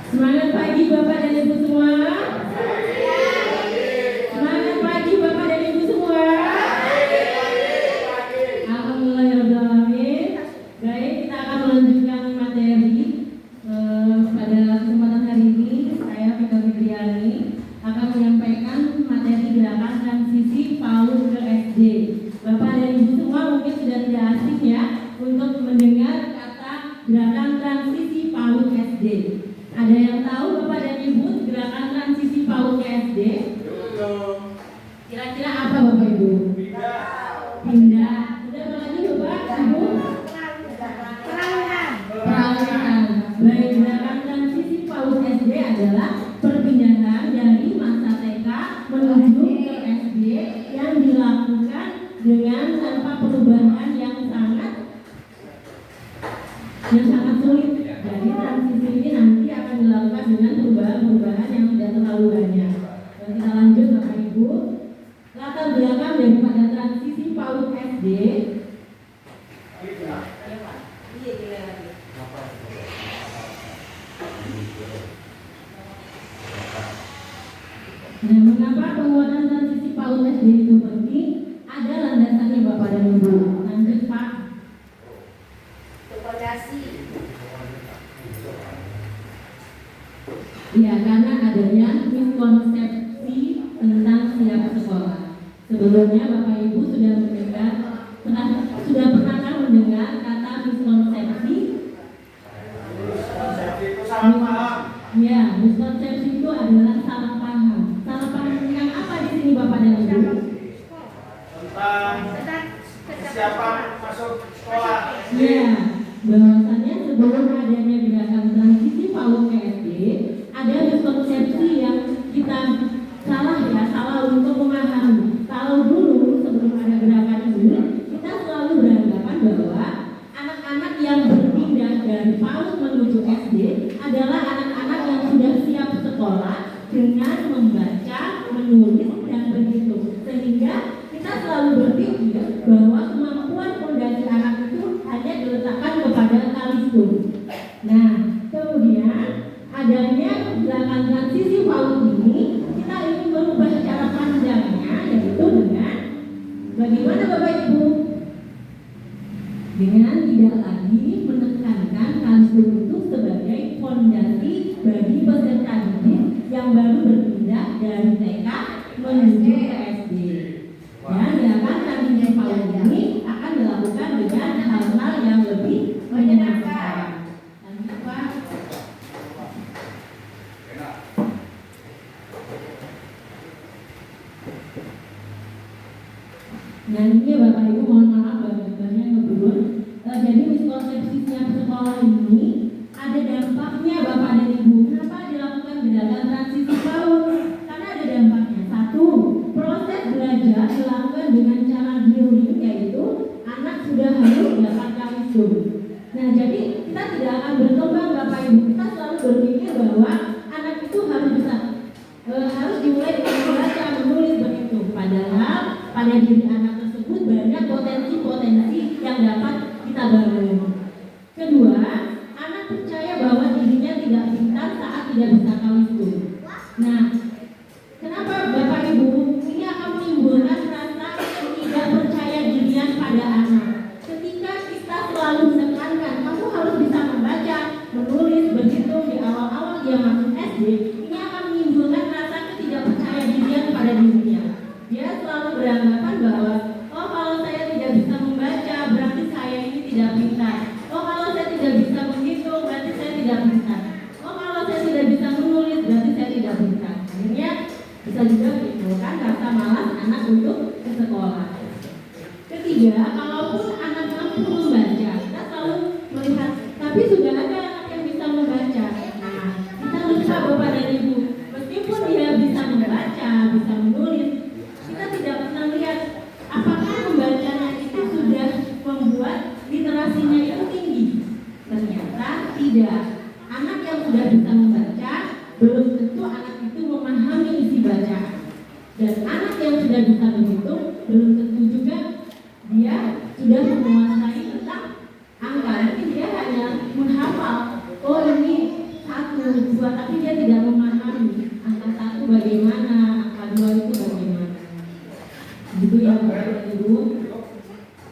Semangat pagi Bapak dan Ibu semua. Semangat pagi Bapak dan Ibu semua. Alhamdulillahirrahmanirrahim. Baik, kita akan melanjutkan materi pada kesempatan hari ini. Saya Vika Fitriani akan menyampaikan materi gerakan transisi PAUD ke SD. Bapak dan Ibu semua mungkin sudah tidak asing ya untuk mendengar kata gerakan transisi PAUD SD. Ada yang tahu Bapak dan Ibu gerakan transisi PAUD ke SD? Kira-kira apa Bapak Ibu? Pindah. Udah apa lagi Bapak Ibu? Peralihan. Baik, gerakan transisi PAUD SD adalah perpindahan dari masa TK menuju ke SD yang dilakukan dengan tanpa perubahan yang sangat sulit. Jadi transisi ini nanti akan dilakukan dengan perubahan-perubahan yang tidak terlalu banyak. Dan kita lanjut Bapak Ibu. Latar belakang daripada transisi PAUD SD. Nah, mengapa penguatan transisi PAUD SD itu penting? Ada landasannya Bapak dan Ibu. Lanjut Pak. Ya, karena adanya miskonsepsi tentang siap sekolah. Sebelumnya Bapak Ibu sudah pernah mendengar kata miskonsepsi? Itu salah paham. Ya, miskonsepsi itu adalah salah paham. Salah paham tentang apa di sini Bapak dan Ibu? Tentang siapa masuk sekolah. Ya, bahwasannya sebelum adanya gerakan transisi PAUD ke SD, ada miskonsepsi yang kita salah untuk memahami. Kalau dulu sebelum ada gerakan ini, kita selalu beranggapan bahwa anak-anak yang berpindah dari PAUD menuju SD adalah anak-anak yang sudah siap sekolah dengan membaca, menulis, dan berhitung. Sehingga kita selalu berpikir bahwa kemampuan fondasi anak itu hanya diletakkan kepada kalistung. Nah, kemudian adanya gerakan transisi PAUD ini, kita ingin merubah cara pandangnya, yaitu dengan bagaimana Bapak Ibu? Dengan tidak lagi menekankan kalistung itu sebagai fondasi bagi peserta didik yang baru berpindah dari TK menuju ke SD. Dan gerakan transisi PAUD ini akan dilakukan dengan hal-hal yang lebih menyenangkan. Lanjut Pak. Nah ini Bapak Ibu mohon maaf gambarnya ngebul. Jadi miskonsepsi siap sekolah ini ada dampaknya Bapak dan Ibu. Kenapa dilakukan gerakan transisi PAUD? Karena ada dampaknya. Satu, proses belajar dilakukan dengan cara drilling, yaitu anak sudah harus dapat kalistung. Nah jadi kita tidak akan berkembang Bapak Ibu. Kita selalu berpikir bahwa anak itu harus dimulai dengan membaca, menulis, berhitung. Padahal pada diri anak tersebut banyak potensi-potensi yang dapat kita bangun. Kedua, anak percaya bahwa dirinya tidak pintar saat tidak bisa kalistung. Nah, kenapa Bapak Ibu ini akan menimbulkan rasa tidak percaya dirian pada anak? Ketika kita selalu menekankan kamu harus bisa membaca, menulis, berhitung di awal-awal dia masuk SD, ini akan menimbulkan rasa ketidakpercaya dirian pada dirinya. Dia selalu beranggapan bahwa oh kalau saya tidak bisa membaca berarti saya ini tidak pintar. Oh kalau saya tidak bisa menghitung berarti saya tidak pintar. Oh kalau saya tidak bisa menulis berarti saya tidak pintar. Akhirnya bisa juga menimbulkan rasa malas anak untuk ke sekolah. Ketiga, kalaupun anak mampu membaca, kita selalu melihat tapi sudah ada anak yang bisa membaca. Nah, kita lupa Bapak dan Ibu, meskipun dia bisa membaca, bisa menulis, kita tidak pernah lihat apakah membacanya itu sudah membuat literasinya itu tinggi. Ternyata tidak. Anak yang sudah bisa membaca belum tentu anak itu memahami isi bacaan. Dan anak yang sudah bisa berhitung belum tentu juga dia sudah menguasai tentang angka. Mungkin dia hanya menghafal, oh ini 1, dua, tapi dia tidak memahami angka 1 bagaimana, angka 2 itu bagaimana. Gitu ya Bapak dan Ibu.